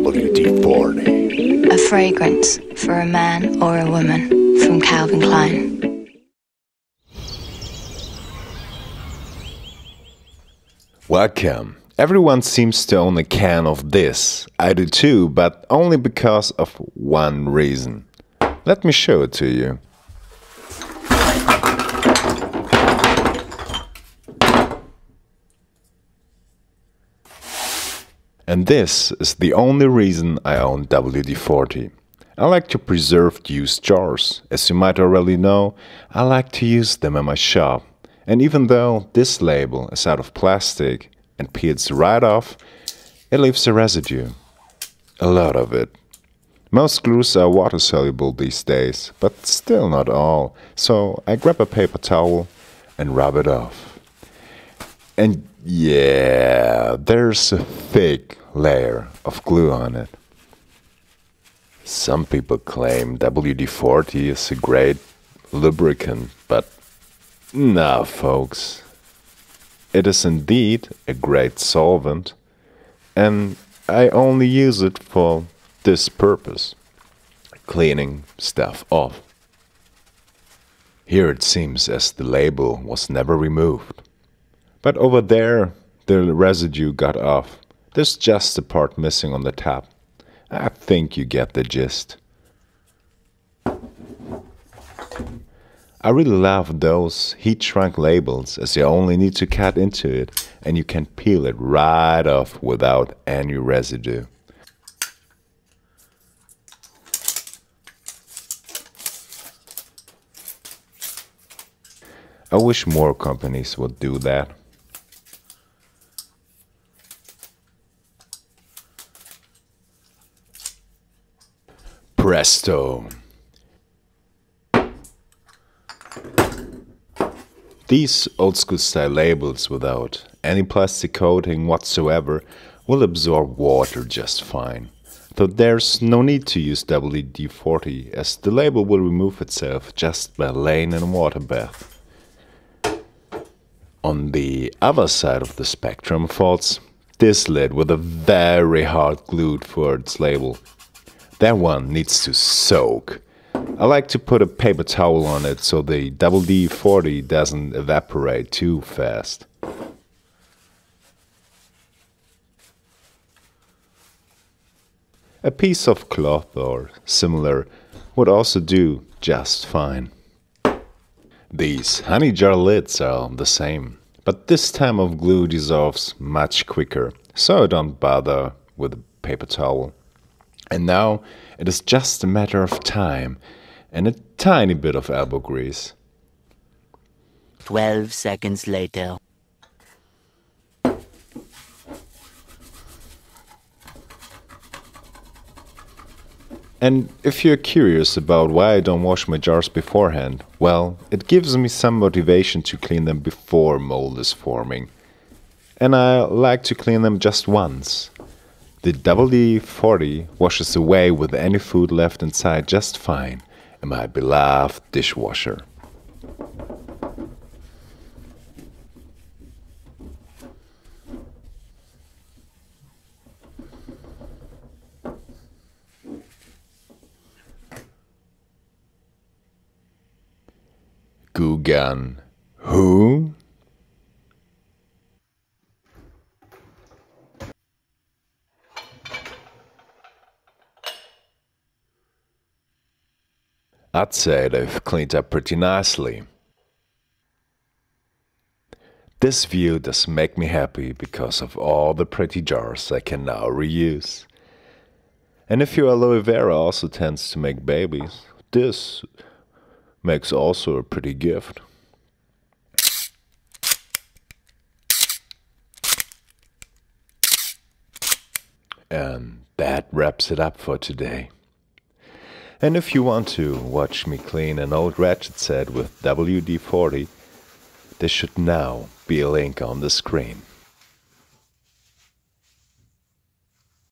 WD40. A fragrance for a man or a woman from Calvin Klein. Welcome. Everyone seems to own a can of this. I do too, but only because of one reason. Let me show it to you. And this is the only reason I own WD-40. I like to preserve used jars. As you might already know, I like to use them in my shop. And even though this label is out of plastic and peels right off, it leaves a residue. A lot of it. Most glues are water-soluble these days, but still not all. So I grab a paper towel and rub it off. And yeah, there's a thick layer of glue on it. Some people claim WD-40 is a great lubricant, but nah, folks. It is indeed a great solvent, and I only use it for this purpose, cleaning stuff off. Here it seems as the label was never removed. But over there, the residue got off. There's just a part missing on the top. I think you get the gist. I really love those heat shrunk labels, as you only need to cut into it and you can peel it right off without any residue. I wish more companies would do that. Presto! These old school style labels without any plastic coating whatsoever will absorb water just fine. So there's no need to use WD-40 as the label will remove itself just by laying in a water bath. On the other side of the spectrum falls this lid with a very hard glue for its label. That one needs to soak. I like to put a paper towel on it so the WD-40 doesn't evaporate too fast. A piece of cloth or similar would also do just fine. These honey jar lids are the same, but this time of glue dissolves much quicker, so don't bother with a paper towel. And now it is just a matter of time and a tiny bit of elbow grease. 12 seconds later. And if you're curious about why I don't wash my jars beforehand, well, it gives me some motivation to clean them before mold is forming. And I like to clean them just once. The WD-40 washes away with any food left inside just fine in my beloved dishwasher. Goo gun. Who? I'd say they've cleaned up pretty nicely. This view does make me happy because of all the pretty jars I can now reuse. And if your aloe vera also tends to make babies, this makes also a pretty gift. And that wraps it up for today. And if you want to watch me clean an old ratchet set with WD-40, there should now be a link on the screen.